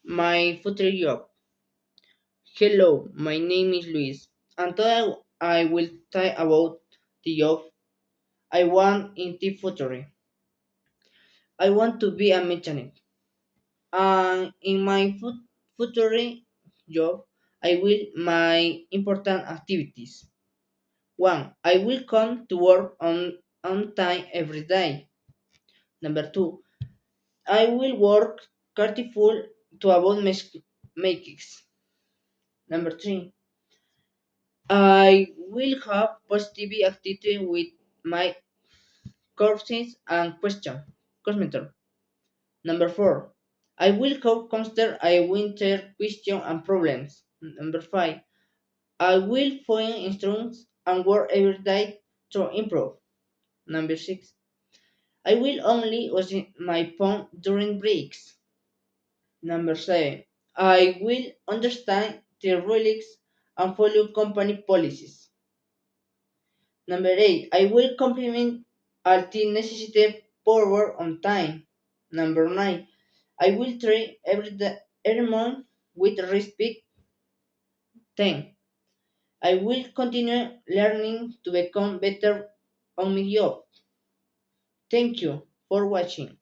My future job. Hello, my name is Luis, and today I will talk about the job I want in the future. I want to be a mechanic, and in my future job, I will my important activities. One, I will come to work on time every day. Number two, I will work careful to avoid mistakes. Number three, I will have positive attitude with my courses and question. Cosmeter. Number four. I will have consider I winter question and problems. Number five. I will find instructions and work every day to improve. Number six. I will only use my phone during breaks. Number seven. I will understand the rules and follow company policies. Number eight, I will compliment all the necessary power on time. Number nine, I will train every month with respect. 10. I will continue learning to become better on my job. Thank you for watching.